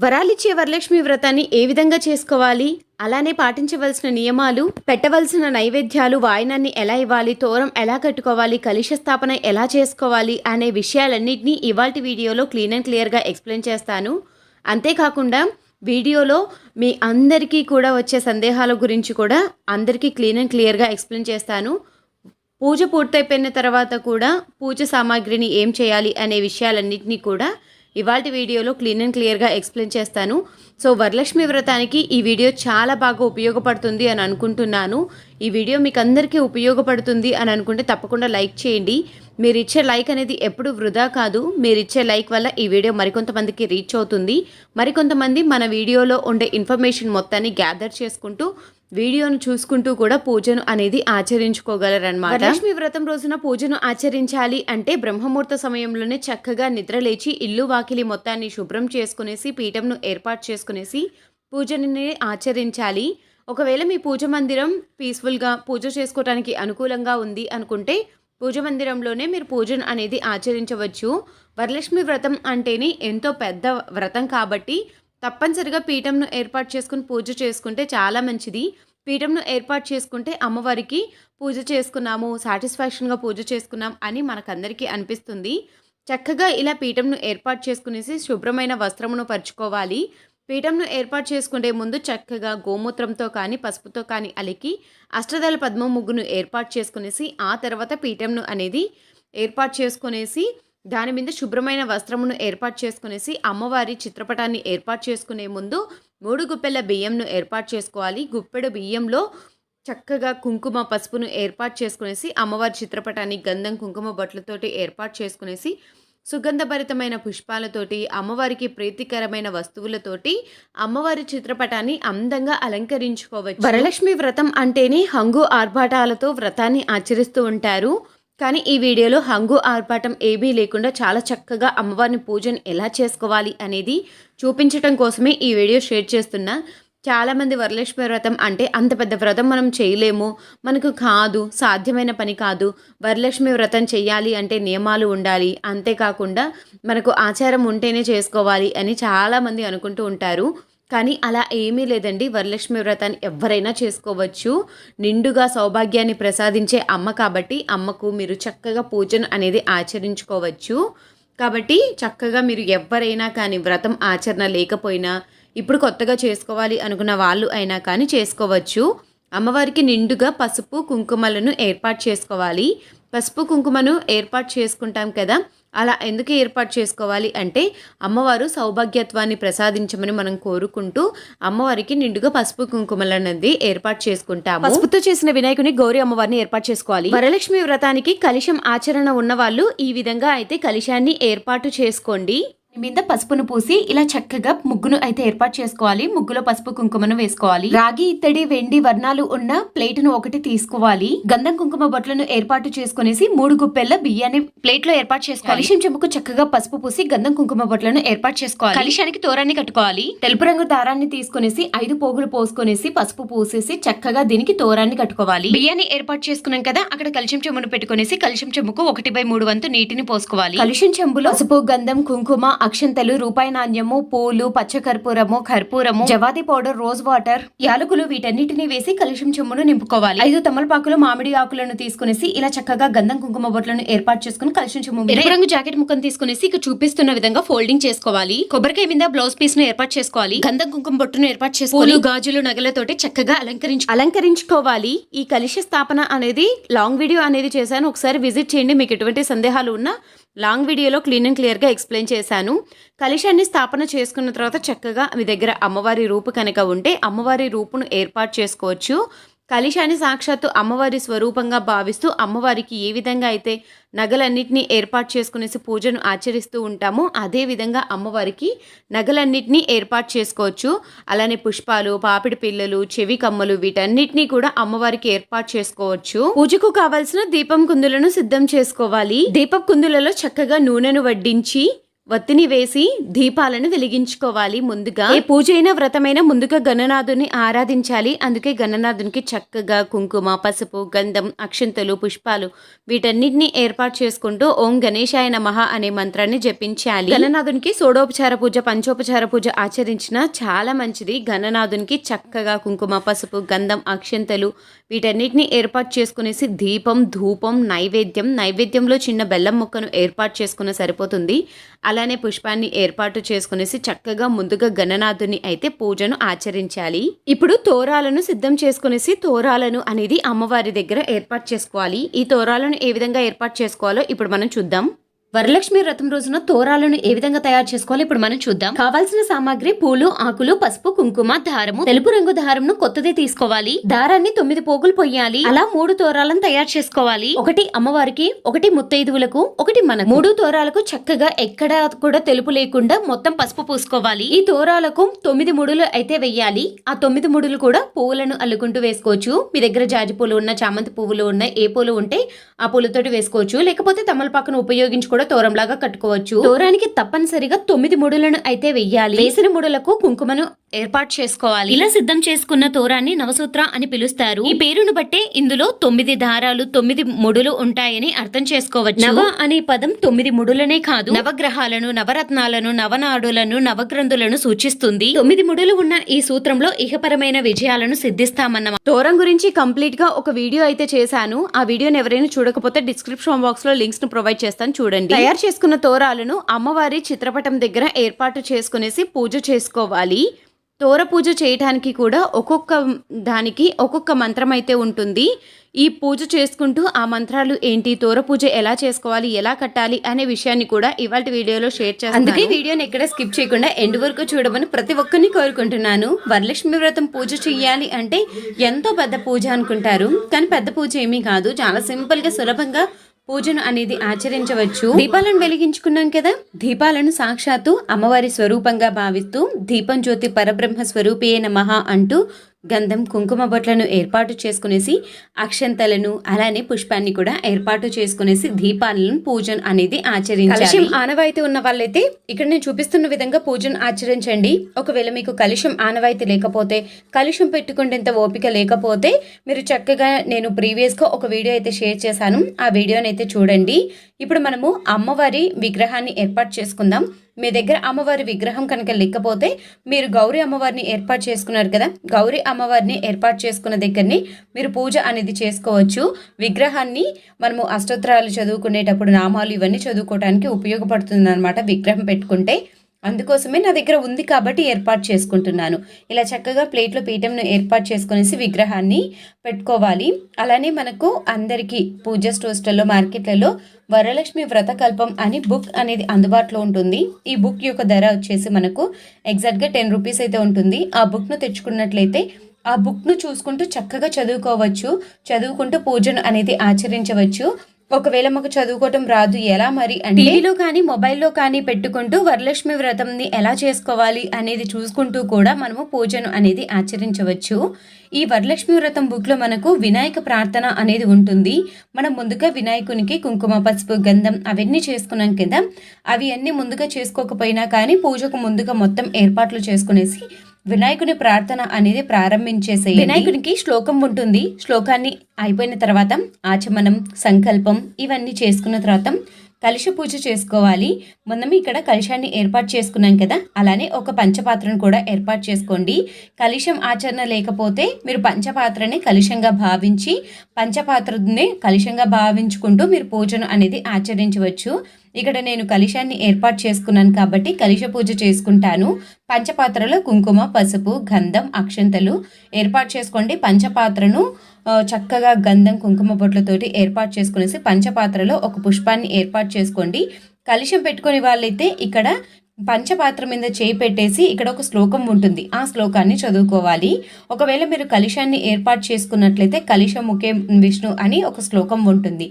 వరాలిచ్చే వరలక్ష్మి వ్రతాన్ని ఏ విధంగా చేసుకోవాలి, అలానే పాటించవలసిన నియమాలు, పెట్టవలసిన నైవేద్యాలు, వాయనాన్ని ఎలా ఇవ్వాలి, తోరం ఎలా కట్టుకోవాలి, కలశ స్థాపన ఎలా చేసుకోవాలి అనే విషయాలన్నింటినీ ఇవాల్టి వీడియోలో క్లీన్ అండ్ క్లియర్గా ఎక్స్ప్లెయిన్ చేస్తాను. అంతేకాకుండా వీడియోలో మీ అందరికీ కూడా వచ్చే సందేహాల గురించి కూడా అందరికీ క్లీన్ అండ్ క్లియర్గా ఎక్స్ప్లెయిన్ చేస్తాను. పూజ పూర్తయిపోయిన తర్వాత కూడా పూజ సామాగ్రిని ఏం చేయాలి అనే విషయాలన్నింటినీ కూడా ఇవాల్టి వీడియోలో క్లీన్ అండ్ క్లియర్గా ఎక్స్ప్లెయిన్ చేస్తాను. సో వరలక్ష్మి వ్రతానికి ఈ వీడియో చాలా బాగా ఉపయోగపడుతుంది అని అనుకుంటున్నాను. ఈ వీడియో మీకు అందరికీ ఉపయోగపడుతుంది అని అనుకుంటే తప్పకుండా లైక్ చేయండి. మీరు ఇచ్చే లైక్ అనేది ఎప్పుడు వృధా కాదు. మీరు ఇచ్చే లైక్ వల్ల ఈ వీడియో మరికొంతమందికి రీచ్ అవుతుంది. మరికొంతమంది మన వీడియోలో ఉండే ఇన్ఫర్మేషన్ మొత్తాన్ని గ్యాదర్ చేసుకుంటూ వీడియోను చూసుకుంటూ కూడా పూజను అనేది ఆచరించుకోగలరన్నమాట. వరలక్ష్మి వ్రతం రోజున పూజను ఆచరించాలి అంటే బ్రహ్మముహూర్త సమయంలోనే చక్కగా నిద్రలేచి ఇల్లు వాకిలి మొత్తాన్ని శుభ్రం చేసుకునేసి పీఠంను ఏర్పాటు చేసుకునేసి పూజని ఆచరించాలి. ఒకవేళ మీ పూజ మందిరం పీస్ఫుల్గా పూజ చేసుకోవడానికి అనుకూలంగా ఉంది అనుకుంటే పూజ మందిరంలోనే మీరు పూజను అనేది ఆచరించవచ్చు. వరలక్ష్మి వ్రతం అంటేనే ఎంతో పెద్ద వ్రతం కాబట్టి తప్పనిసరిగా పీఠంను ఏర్పాటు చేసుకుని పూజ చేసుకుంటే చాలా మంచిది. పీఠంను ఏర్పాటు చేసుకుంటే అమ్మవారికి పూజ చేసుకున్నాము, సాటిస్ఫాక్షన్గా పూజ చేసుకున్నాం అని మనకందరికీ అనిపిస్తుంది. చక్కగా ఇలా పీఠంను ఏర్పాటు చేసుకునేసి శుభ్రమైన వస్త్రమును పరుచుకోవాలి. పీఠంను ఏర్పాటు చేసుకునే ముందు చక్కగా గోమూత్రంతో కానీ పసుపుతో కానీ అలికి అష్టదళ పద్మ ముగ్గును ఏర్పాటు చేసుకునేసి ఆ తర్వాత పీఠంను అనేది ఏర్పాటు చేసుకునేసి దాని మీద శుభ్రమైన వస్త్రమును ఏర్పాటు చేసుకునేసి అమ్మవారి చిత్రపటాన్ని ఏర్పాటు చేసుకునే ముందు 3 గుప్పెల బియ్యంను ఏర్పాటు చేసుకోవాలి. గుప్పెడు బియ్యంలో చక్కగా కుంకుమ పసుపును ఏర్పాటు చేసుకునేసి అమ్మవారి చిత్రపటాన్ని గంధం కుంకుమ బొట్లతోటి ఏర్పాటు చేసుకునేసి సుగంధభరితమైన పుష్పాలతోటి అమ్మవారికి ప్రీతికరమైన వస్తువులతోటి అమ్మవారి చిత్రపటాన్ని అందంగా అలంకరించుకోవచ్చు. వరలక్ష్మి వ్రతం అంటేనే హంగు ఆర్భాటాలతో వ్రతాన్ని ఆచరిస్తూ ఉంటారు. కానీ ఈ వీడియోలో హంగు ఆర్భాటం ఏమీ లేకుండా చాలా చక్కగా అమ్మవారిని పూజను ఎలా చేసుకోవాలి అనేది చూపించడం కోసమే ఈ వీడియో షేర్ చేస్తున్నా. చాలామంది వరలక్ష్మి వ్రతం అంటే అంత పెద్ద వ్రతం మనం చేయలేము, మనకు కాదు, సాధ్యమైన పని కాదు, వరలక్ష్మి వ్రతం చేయాలి అంటే నియమాలు ఉండాలి, అంతేకాకుండా మనకు ఆచారం ఉంటేనే చేసుకోవాలి అని చాలామంది అనుకుంటూ ఉంటారు. కానీ అలా ఏమీ లేదండి. వరలక్ష్మి వ్రతాన్ని ఎవరైనా చేసుకోవచ్చు. నిండుగా సౌభాగ్యాన్ని ప్రసాదించే అమ్మ కాబట్టి అమ్మకు మీరు చక్కగా పూజను అనేది ఆచరించుకోవచ్చు. కాబట్టి చక్కగా మీరు ఎవరైనా కానీ వ్రతం ఆచరణ లేకపోయినా ఇప్పుడు కొత్తగా చేసుకోవాలి అనుకున్న వాళ్ళు అయినా కానీ చేసుకోవచ్చు. అమ్మవారికి నిండుగా పసుపు కుంకుమలను ఏర్పాటు చేసుకోవాలి. పసుపు కుంకుమను ఏర్పాటు చేసుకుంటాం కదా, అలా ఎందుకు ఏర్పాటు చేసుకోవాలి అంటే అమ్మవారు సౌభాగ్యత్వాన్ని ప్రసాదించమని మనం కోరుకుంటూ అమ్మవారికి నిండుగా పసుపు కుంకుమలనేది ఏర్పాటు చేసుకుంటాము. పసుపుతో చేసిన వినాయకుని గౌరీ అమ్మవారిని ఏర్పాటు చేసుకోవాలి. వరలక్ష్మి వ్రతానికి కలశం ఆచరణ ఉన్న వాళ్ళు ఈ విధంగా అయితే కలశాన్ని ఏర్పాటు చేసుకోండి. మీద పసుపును పూసి ఇలా చక్కగా ముగ్గును అయితే ఏర్పాటు చేసుకోవాలి. ముగ్గులో పసుపు కుంకుమను వేసుకోవాలి. రాగి ఇత్తడి వెండి వర్ణాలు ఉన్న ప్లేట్ను ఒకటి తీసుకోవాలి. గంధం కుంకుమ బొట్లను ఏర్పాటు చేసుకునేసి 3 గుప్పెల బియ్యాన్ని ప్లేట్ లో ఏర్పాటు చేసుకోవాలి. కలశం చెంబుకు చక్కగా పసుపు పూసి గంధం కుంకుమ బొట్లను ఏర్పాటు చేసుకోవాలి. కలశానికి తోరాన్ని కట్టుకోవాలి. తెలుపు రంగు దారాన్ని తీసుకునేసి 5 పోగులు పోసుకునేసి పసుపు పూసేసి చక్కగా దీనికి తోరాన్ని కట్టుకోవాలి. బియ్యాన్ని ఏర్పాటు చేసుకున్నాం కదా, అక్కడ కలశం చెంబును పెట్టుకునేసి కలశం చెంబుకు 1/3 వంతు నీటిని పోసుకోవాలి. కలశం చెంబులో పసుపు, గంధం, కుంకుమ, అక్షంతలు, రూపాయి నాణ్యము, పూలు, పచ్చకర్పూరము, కర్పూరము, జవాది పౌడర్, రోజ్ వాటర్, యాలకులు వీటన్నిటిని వేసి కలశం చెంబును నింపుకోవాలి. 5 తమలపాకులు, మామిడి ఆకులను తీసుకునేసి ఇలా చక్కగా గంధం కుంకుమ బొట్లను ఏర్పాటు చేసుకుని కలశం చెంబు ఎరుపు రంగు జాకెట్ ముక్కను తీసుకునేసి ఇక చూపిస్తున్న విధంగా ఫోల్డింగ్ చేసుకోవాలి. కొబ్బరికాయ మీద బ్లౌజ్ పీస్ ను ఏర్పాటు చేసుకోవాలి. గంధం కుంకుమ బొట్టును ఏర్పాటు చేసుకోవాలి. గాజులు, నగలతోటి చక్కగా అలంకరించుకోవాలి. ఈ కలశ స్థాపన అనేది లాంగ్ వీడియో అనేది చేశాను, ఒకసారి విజిట్ చేయండి. మీకు ఎటువంటి సందేహాలు ఉన్నా లాంగ్ వీడియోలో క్లీన్ అండ్ క్లియర్గా ఎక్స్ప్లెయిన్ చేశాను. కలశాన్ని స్థాపన చేసుకున్న తర్వాత చక్కగా మీ దగ్గర అమ్మవారి రూపు కనుక ఉంటే అమ్మవారి రూపును ఏర్పాటు చేసుకోవచ్చు. కలశాన్ని సాక్షాత్తు అమ్మవారి స్వరూపంగా భావిస్తూ అమ్మవారికి ఏ విధంగా అయితే నగలన్నింటినీ ఏర్పాటు చేసుకునేసి పూజను ఆచరిస్తూ ఉంటామో అదే విధంగా అమ్మవారికి నగలన్నింటినీ ఏర్పాటు చేసుకోవచ్చు. అలానే పుష్పాలు, పాపిడి పిల్లలు, చెవి కమ్మలు వీటన్నిటినీ కూడా అమ్మవారికి ఏర్పాటు చేసుకోవచ్చు. పూజకు కావాల్సిన దీపం కుందులను సిద్ధం చేసుకోవాలి. దీపం కుందులలో చక్కగా నూనెను వడ్డించి వత్తిని వేసి దీపాలను వెలిగించుకోవాలి. ముందుగా ఏ పూజ అయినా వ్రతమైనా ముందుగా గణనాథుని ఆరాధించాలి. అందుకే గణనాథునికి చక్కగా కుంకుమ, పసుపు, గంధం, అక్షంతలు, పుష్పాలు వీటన్నిటిని ఏర్పాటు చేసుకుంటూ ఓం గణేశాయ నమః అనే మంత్రాన్ని జపించాలి. గణనాథునికి షోడోపచార పూజ, పంచోపచార పూజ ఆచరించిన చాలా మంచిది. గణనాథునికి చక్కగా కుంకుమ, పసుపు, గంధం, అక్షంతలు వీటన్నిటిని ఏర్పాటు చేసుకునేసి దీపం, ధూపం, నైవేద్యంలో చిన్న బెల్లం ముక్కను ఏర్పాటు చేసుకున్న సరిపోతుంది. అలానే పుష్పాన్ని ఏర్పాటు చేసుకునేసి చక్కగా ముందుగా గణనాథుని అయితే పూజను ఆచరించాలి. ఇప్పుడు తోరాలను సిద్ధం చేసుకునేసి తోరాలను అనేది అమ్మవారి దగ్గర ఏర్పాటు చేసుకోవాలి. ఈ తోరాలను ఏ విధంగా ఏర్పాటు చేసుకోవాలో ఇప్పుడు మనం చూద్దాం. వరలక్ష్మి వ్రతం రోజున తోరాలను ఏ విధంగా తయారు చేసుకోవాలి ఇప్పుడు మనం చూద్దాం. కావాల్సిన సామాగ్రి పూలు, ఆకులు, పసుపు, కుంకుమ, దారము, తెలుపు రంగు దారంను కొత్తది తీసుకోవాలి. దారాన్ని 9 పోగులు పొయ్యాలి. అలా 3 తోరాలను తయారు చేసుకోవాలి. ఒకటి అమ్మవారికి, ఒకటి ముత్తైదువులకు, ఒకటి మనకు. 3 తోరాలకు చక్కగా ఎక్కడ కూడా తెలుపు లేకుండా మొత్తం పసుపు పూసుకోవాలి. ఈ తోరాలకు 9 ముడులు అయితే వెయ్యాలి. ఆ 9 ముడులు కూడా పువ్వులను అల్లుకుంటూ వేసుకోవచ్చు. మీ దగ్గర జాజి పూలు ఉన్న, చామంతి పువ్వులు ఉన్న, ఏ పూలు ఉంటే ఆ పూలతోటి వేసుకోవచ్చు. లేకపోతే తమలపాకును ఉపయోగించి కూడా తోరంలాగా కట్టుకోవచ్చు. తోరానికి తప్పనిసరిగా 9 ముడులను అయితే వెయ్యాలి. వేసిన ముడులకు కుంకుమను ఏర్పాటు చేసుకోవాలి. ఇలా సిద్ధం చేసుకున్న తోరాన్ని నవసూత్ర అని పిలుస్తారు. ఈ పేరును బట్టే ఇందులో 9 దారాలు, 9 ముడులు ఉంటాయని అర్థం చేసుకోవచ్చు. నవ అనే పదం 9 ముడులనే కాదు, నవగ్రహాలను, నవరత్నాలను, నవనాడులను, నవగ్రంథులను సూచిస్తుంది. 9 ముడులు ఉన్న ఈ సూత్రంలో ఇహపరమైన విజయాలను సిద్ధిస్తామన్నమాట. తోరం గురించి కంప్లీట్ గా ఒక వీడియో అయితే చేశాను. ఆ వీడియోని ఎవరైనా చూడకపోతే డిస్క్రిప్షన్ బాక్స్ లో లింక్స్ ను ప్రొవైడ్ చేస్తాను, చూడండి. తయారు చేసుకున్న తోరాలను అమ్మవారి చిత్రపటం దగ్గర ఏర్పాటు చేసుకునేసి పూజ చేసుకోవాలి. తోర పూజ చేయటానికి కూడా ఒక్కొక్క దానికి ఒక్కొక్క మంత్రం అయితే ఉంటుంది. ఈ పూజ చేసుకుంటూ ఆ మంత్రాలు ఏంటి, తోర పూజ ఎలా చేసుకోవాలి, ఎలా కట్టాలి అనే విషయాన్ని కూడా ఇవాళ వీడియోలో షేర్ చేస్తాను. అందుకే వీడియోని ఎక్కడ స్కిప్ చేయకుండా ఎండ్ వరకు చూడమని ప్రతి ఒక్కరిని కోరుకుంటున్నాను. వరలక్ష్మి వ్రతం పూజ చెయ్యాలి అంటే ఎంతో పెద్ద పూజ అనుకుంటారు, కానీ పెద్ద పూజ ఏమీ కాదు. చాలా సింపుల్ గా, సులభంగా పూజను అనేది ఆచరించవచ్చు. దీపాలను వెలిగించుకున్నాం కదా, దీపాలను సాక్షాత్తు అమ్మవారి స్వరూపంగా భావిస్తూ దీపం జ్యోతి పరబ్రహ్మ స్వరూపియే నమః అంటూ గంధం, కుంకుమ బొట్లను ఏర్పాటు చేసుకునేసి అక్షంతలను అలానే పుష్పాన్ని కూడా ఏర్పాటు చేసుకునేసి దీపాలను పూజను అనేది ఆచరించాలి. కలశం ఆనవాయితీ ఉన్న వాళ్ళైతే ఇక్కడ నేను చూపిస్తున్న విధంగా పూజను ఆచరించండి. ఒకవేళ మీకు కలశం ఆనవాయితీ లేకపోతే, కలశం పెట్టుకునేంత ఓపిక లేకపోతే మీరు చక్కగా, నేను ప్రీవియస్ గా ఒక వీడియో అయితే షేర్ చేశాను, ఆ వీడియోని అయితే చూడండి. ఇప్పుడు మనము అమ్మవారి విగ్రహాన్ని ఏర్పాటు చేసుకుందాం. మీ దగ్గర అమ్మవారి విగ్రహం కనుక లేకపోతే మీరు గౌరీ అమ్మవారిని ఏర్పాటు చేసుకున్నారు కదా, గౌరీ అమ్మవారిని ఏర్పాటు చేసుకున్న దగ్గరని మీరు పూజ అనేది చేసుకోవచ్చు. విగ్రహాన్ని మనము అష్టోత్తరాలు చదువుకునేటప్పుడు నామాలు ఇవన్నీ చదువుకోవడానికి ఉపయోగపడుతుంది అన్నమాట విగ్రహం పెట్టుకుంటే. అందుకోసమే నా దగ్గర ఉంది కాబట్టి ఏర్పాటు చేసుకుంటున్నాను. ఇలా చక్కగా ప్లేట్లో పీఠంను ఏర్పాటు చేసుకునేసి విగ్రహాన్ని పెట్టుకోవాలి. అలానే మనకు అందరికీ పూజ స్టోర్స్లలో, మార్కెట్లలో వరలక్ష్మి వ్రతకల్పం అని బుక్ అనేది అందుబాటులో ఉంటుంది. ఈ బుక్ యొక్క ధర వచ్చేసి మనకు ఎగ్జాక్ట్గా 10 రూపీస్ అయితే ఉంటుంది. ఆ బుక్ను తెచ్చుకున్నట్లయితే ఆ బుక్ను చూసుకుంటూ చక్కగా చదువుకోవచ్చు, చదువుకుంటూ పూజను అనేది ఆచరించవచ్చు. ఒకవేళ మాకు చదువుకోవటం రాదు ఎలా మరి అంటే, టీవీలో కానీ మొబైల్లో కానీ పెట్టుకుంటూ వరలక్ష్మి వ్రతంని ఎలా చేసుకోవాలి అనేది చూసుకుంటూ కూడా మనము పూజను అనేది ఆచరించవచ్చు. ఈ వరలక్ష్మి వ్రతం బుక్ లో మనకు వినాయక ప్రార్థన అనేది ఉంటుంది. మనం ముందుగా వినాయకునికి కుంకుమ, పసుపు, గంధం అవన్నీ చేసుకున్నాం కదా, అవి అన్ని ముందుగా చేసుకోకపోయినా కానీ పూజకు ముందుగా మొత్తం ఏర్పాట్లు చేసుకునేసి వినాయకుని ప్రార్థన అనేది ప్రారంభించేసేయండి. వినాయకునికి శ్లోకం ఉంటుంది. శ్లోకాన్ని అయిపోయిన తర్వాత ఆచమనం, సంకల్పం ఇవన్నీ చేసుకున్న తర్వాత కలశ పూజ చేసుకోవాలి. మనం ఇక్కడ కలశాన్ని ఏర్పాటు చేసుకున్నాం కదా, అలానే ఒక పంచపాత్రను కూడా ఏర్పాటు చేసుకోండి. కలశం ఆచరణ లేకపోతే మీరు పంచపాత్రని కలశంగా భావించి, పంచపాత్రని కలశంగా భావించుకుంటూ మీరు పూజను అనేది ఆచరించవచ్చు. ఇక్కడ నేను కలశాన్ని ఏర్పాటు చేసుకున్నాను కాబట్టి కలశ పూజ చేసుకుంటాను. పంచపాత్రలో కుంకుమ, పసుపు, గంధం, అక్షంతలు ఏర్పాటు చేసుకోండి. పంచపాత్రను చక్కగా గంధం, కుంకుమ బొట్లతోటి ఏర్పాటు చేసుకునేసి పంచపాత్రలో ఒక పుష్పాన్ని ఏర్పాటు చేసుకోండి. కలశం పెట్టుకునే వాళ్ళైతే ఇక్కడ పంచపాత్ర మీద చేయి పెట్టేసి ఇక్కడ ఒక శ్లోకం ఉంటుంది, ఆ శ్లోకాన్ని చదువుకోవాలి. ఒకవేళ మీరు కలశాన్ని ఏర్పాటు చేసుకున్నట్లయితే కలశముఖే విష్ణు అని ఒక శ్లోకం ఉంటుంది.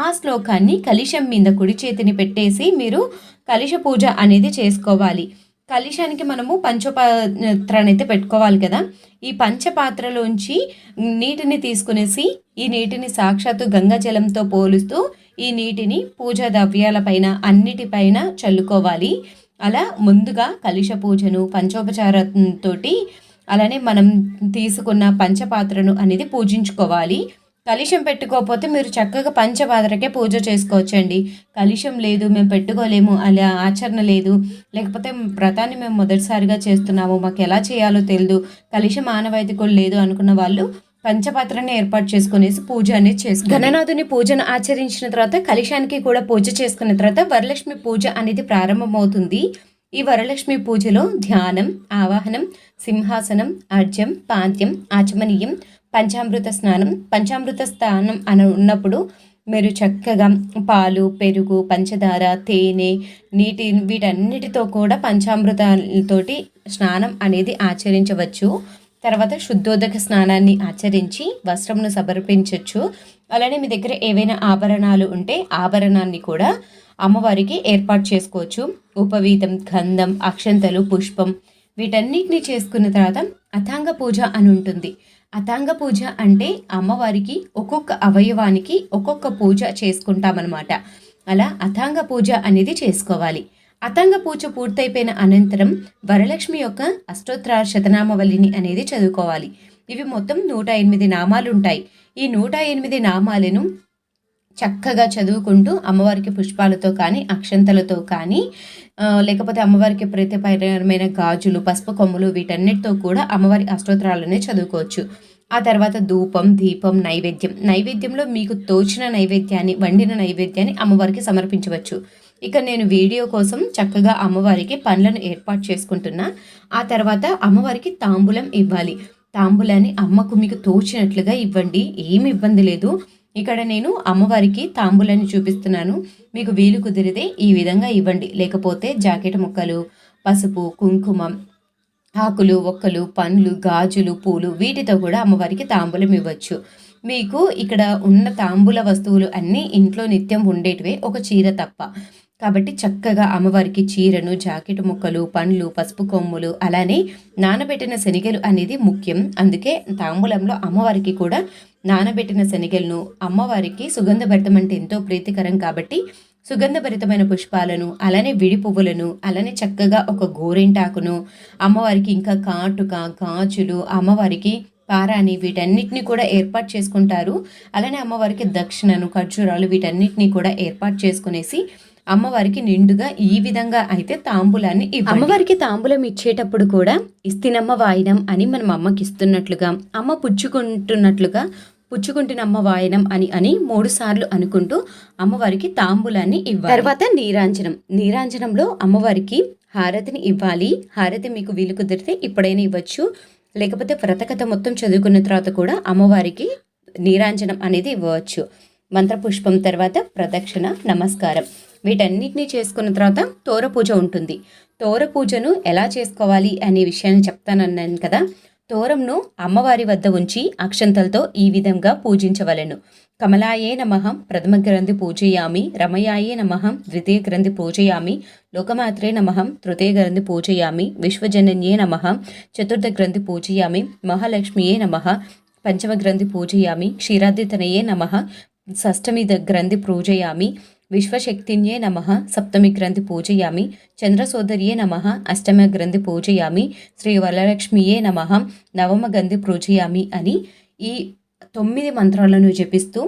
ఆ శ్లోకాన్ని కలశం మీద కుడి చేతిని పెట్టేసి మీరు కలశ పూజ అనేది చేసుకోవాలి. కలశానికి మనము పంచపాత్రని అయితే పెట్టుకోవాలి కదా, ఈ పంచపాత్రలోంచి నీటిని తీసుకునేసి ఈ నీటిని సాక్షాత్తు గంగా జలంతో పోలుస్తూ ఈ నీటిని పూజా ద్రవ్యాలపైన అన్నిటిపైన చల్లుకోవాలి. అలా ముందుగా కలశ పూజను పంచోపచారంతోటి అలానే మనం తీసుకున్న పంచపాత్రను అనేది పూజించుకోవాలి. కలశం పెట్టుకోకపోతే మీరు చక్కగా పంచపాత్రకే పూజ చేసుకోవచ్చండి. కలశం లేదు, మేము పెట్టుకోలేము, అలా ఆచరణ లేదు, లేకపోతే వ్రతాన్ని మేము మొదటిసారిగా చేస్తున్నాము, మాకు ఎలా చేయాలో తెలియదు, కలశం ఆనవాయితీ కూడా లేదు అనుకున్న వాళ్ళు పంచపాత్రని ఏర్పాటు చేసుకునేసి పూజ అనేది చేసుకుని గణనాథుని పూజను ఆచరించిన తర్వాత కలశానికి కూడా పూజ చేసుకున్న తర్వాత వరలక్ష్మి పూజ అనేది ప్రారంభమవుతుంది. ఈ వరలక్ష్మి పూజలో ధ్యానం, ఆవాహనం, సింహాసనం, అర్ఘ్యం, పాద్యం, ఆచమనీయం, పంచామృత స్నానం. పంచామృత స్నానం అని ఉన్నప్పుడు మీరు చక్కగా పాలు, పెరుగు, పంచదార, తేనె, నీటి వీటన్నిటితో కూడా పంచామృతాలతోటి స్నానం అనేది ఆచరించవచ్చు. తర్వాత శుద్ధోదక స్నానాన్ని ఆచరించి వస్త్రంను సమర్పించవచ్చు. అలానే మీ దగ్గర ఏవైనా ఆభరణాలు ఉంటే ఆభరణాన్ని కూడా అమ్మవారికి ఏర్పాటు చేసుకోవచ్చు. ఉపవీతం, గంధం, అక్షంతలు, పుష్పం వీటన్నిటిని చేసుకున్న తర్వాత అథాంగ పూజ అని ఉంటుంది. అథాంగ పూజ అంటే అమ్మవారికి ఒక్కొక్క అవయవానికి ఒక్కొక్క పూజ చేసుకుంటామన్నమాట. అలా అథాంగ పూజ అనేది చేసుకోవాలి. అథాంగ పూజ పూర్తయిపోయిన అనంతరం వరలక్ష్మి యొక్క అష్టోత్తర శతనామవల్లిని అనేది చదువుకోవాలి. ఇవి మొత్తం 108 నామాలు ఉంటాయి. ఈ 108 నామాలను చక్కగా చదువుకుంటూ అమ్మవారికి పుష్పాలతో కానీ అక్షంతలతో కానీ లేకపోతే అమ్మవారికి ప్రీతికరమైన గాజులు, పసుపు కొమ్ములు వీటన్నిటితో కూడా అమ్మవారి అష్టోత్తరాలనే చదువుకోవచ్చు. ఆ తర్వాత ధూపం, దీపం, నైవేద్యంలో మీకు తోచిన నైవేద్యాన్ని, వండిన నైవేద్యాన్ని అమ్మవారికి సమర్పించవచ్చు. ఇక నేను వీడియో కోసం చక్కగా అమ్మవారికి పండ్లను ఏర్పాటు చేసుకుంటున్నా. ఆ తర్వాత అమ్మవారికి తాంబూలం ఇవ్వాలి. తాంబూలాన్ని అమ్మకు మీకు తోచినట్లుగా ఇవ్వండి, ఏమి ఇబ్బంది లేదు. ఇక్కడ నేను అమ్మవారికి తాంబూలాన్ని చూపిస్తున్నాను. మీకు వీలు కుదిరితే ఈ విధంగా ఇవ్వండి. లేకపోతే జాకెట్ ముక్కలు, పసుపు, కుంకుమ, ఆకులు, ఒక్కలు, పండ్లు, గాజులు, పూలు వీటితో కూడా అమ్మవారికి తాంబూలం ఇవ్వచ్చు. మీకు ఇక్కడ ఉన్న తాంబూల వస్తువులు అన్నీ ఇంట్లో నిత్యం ఉండేటివే, ఒక చీర తప్ప. కాబట్టి చక్కగా అమ్మవారికి చీరను, జాకెట్ ముక్కలు, పండ్లు, పసుపు కొమ్ములు, అలానే నానబెట్టిన శనగలు అనేది ముఖ్యం. అందుకే తాంబూలంలో అమ్మవారికి కూడా నానబెట్టిన శనగలను, అమ్మవారికి సుగంధభరితం అంటే ఎంతో ప్రీతికరం కాబట్టి సుగంధభరితమైన పుష్పాలను, అలానే విడి పువ్వులను, అలానే చక్కగా ఒక గోరింటాకును, అమ్మవారికి ఇంకా కాటుక, గాజులు, అమ్మవారికి పారాని వీటన్నిటిని కూడా ఏర్పాటు చేసుకుంటారు. అలానే అమ్మవారికి దక్షిణను, ఖర్జూరాలు వీటన్నిటిని కూడా ఏర్పాటు చేసుకునేసి అమ్మవారికి నిండుగా ఈ విధంగా అయితే తాంబూలాన్ని అమ్మవారికి తాంబూలం ఇచ్చేటప్పుడు కూడా ఇస్తినమ్మ వాయినం అని మనం అమ్మకి ఇస్తున్నట్లుగా, అమ్మ పుచ్చుకుంటున్నమ్మ వాయనం అని 3 సార్లు అనుకుంటూ అమ్మవారికి తాంబూలాన్ని ఇవ్వాలి. తర్వాత నీరాంజనంలో అమ్మవారికి హారతిని ఇవ్వాలి. హారతి మీకు వీలు కుదిరితే ఇప్పుడైనా ఇవ్వచ్చు, లేకపోతే వ్రతకథ మొత్తం చదువుకున్న తర్వాత కూడా అమ్మవారికి నీరాంజనం అనేది ఇవ్వవచ్చు. మంత్రపుష్పం తర్వాత ప్రదక్షిణ, నమస్కారం వీటన్నిటినీ చేసుకున్న తర్వాత తోర పూజ ఉంటుంది. తోర పూజను ఎలా చేసుకోవాలి అనే విషయాన్ని చెప్తానన్నాను కదా. తోరంను అమ్మవారి వద్ద ఉంచి అక్షంతలతో ఈ విధంగా పూజించవలెను. కమలాయే నమః ప్రథమ గ్రంథి పూజయామి, రమయాయే నమః ద్వితీయ గ్రంథి పూజయామి, లోకమాత్రే నమః తృతీయ గ్రంథి పూజయామి, విశ్వజనన్యే నమః చతుర్థ గ్రంథి పూజయామి, మహాలక్ష్మియే నమః పంచమ గ్రంథి పూజయామి, క్షీరాద్రితనయే నమః షష్టమి గ్రంథి పూజయామి, విశ్వశక్తిన్యే నమః సప్తమి గ్రంథి పూజయామి, చంద్రసోదర్యే నమః అష్టమ గ్రంథి పూజయామి, శ్రీ వరలక్ష్మియే నమః నవమ గ్రంథి పూజయామి అని ఈ 9 మంత్రాలను జపిస్తూ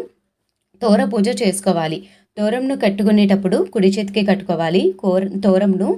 తోర పూజ చేసుకోవాలి. తోరంను కట్టుకునేటప్పుడు కుడి చేతికి కట్టుకోవాలి. తోరంను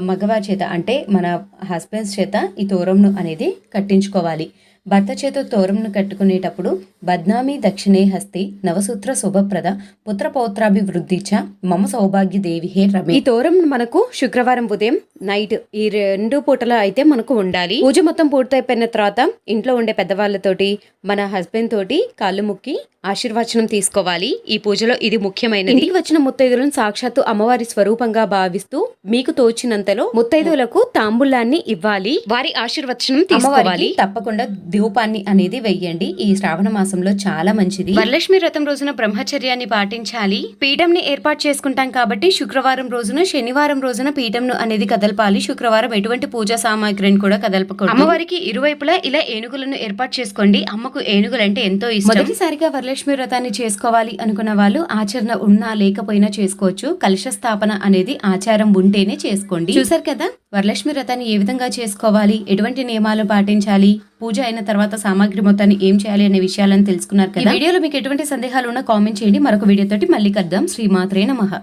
మగవారి చేత అంటే మన హస్బెండ్స్ చేత ఈ తోరంను అనేది కట్టించుకోవాలి. భర్త చేత తోరంను కట్టుకునేటప్పుడు బద్నామి దక్షిణే హస్తి నవసూత్ర శుభప్రద పుత్ర పౌత్రాభివృద్ధి చ మమ సౌభాగ్య దేవి హే రమే. ఈ తోరం మనకు శుక్రవారం ఉదయం, నైట్ ఈ 2 పూటల అయితే మనకు ఉండాలి. పూజ మొత్తం పూర్తయిపోయిన తర్వాత ఇంట్లో ఉండే పెద్దవాళ్ళతోటి, మన హస్బెండ్ తోటి కాళ్ళు ముక్కి ఆశీర్వచనం తీసుకోవాలి. ఈ పూజలో ఇది ముఖ్యమైనది. ఇంటికి వచ్చిన ముత్తైదులను సాక్షాత్తు అమ్మవారి స్వరూపంగా భావిస్తూ మీకు తోచినంతలో ముత్తైదులకు తాంబూలాన్ని ఇవ్వాలి. వారి ఆశీర్వచనం తీసుకోవాలి. తప్పకుండా ధూపాన్ని అనేది వెయ్యండి. ఈ శ్రావణ మాసంలో చాలా మంచిది. వరలక్ష్మి వ్రతం రోజున బ్రహ్మచర్యాన్ని పాటించాలి. పీఠంని ఏర్పాటు చేసుకుంటాం కాబట్టి శుక్రవారం రోజున, శనివారం రోజున పీఠంను అనేది కదలపాలి. శుక్రవారం ఎటువంటి పూజా సామాగ్రిని కూడా కదలపకూడదు. అమ్మవారికి ఇరువైపులా ఇలా ఏనుగులను ఏర్పాటు చేసుకోండి. అమ్మకు ఏనుగులంటే ఎంతో ఇష్టం. మొదటిసారిగా వరలక్ష్మి వ్రతాన్ని చేసుకోవాలి అనుకున్న వాళ్ళు ఆచరణ ఉన్నా లేకపోయినా చేసుకోవచ్చు. కలశ స్థాపన అనేది ఆచారం ఉంటేనే చేసుకోండి. చూసారు కదా వరలక్ష్మి వ్రతాన్ని ఏ విధంగా చేసుకోవాలి, ఎటువంటి నియమాలు పాటించాలి, పూజ అయిన తర్వాత సామాగ్రి మొత్తాన్ని ఏం చేయాలి అనే విషయాలను తెలుసుకున్నారు కదా. ఈ వీడియోలో మీకు ఎటువంటి సందేహాలు ఉన్నా కామెంట్ చేయండి. మరొక వీడియోతోటి మళ్ళీ కలుద్దాం. శ్రీమాత్రే నమః.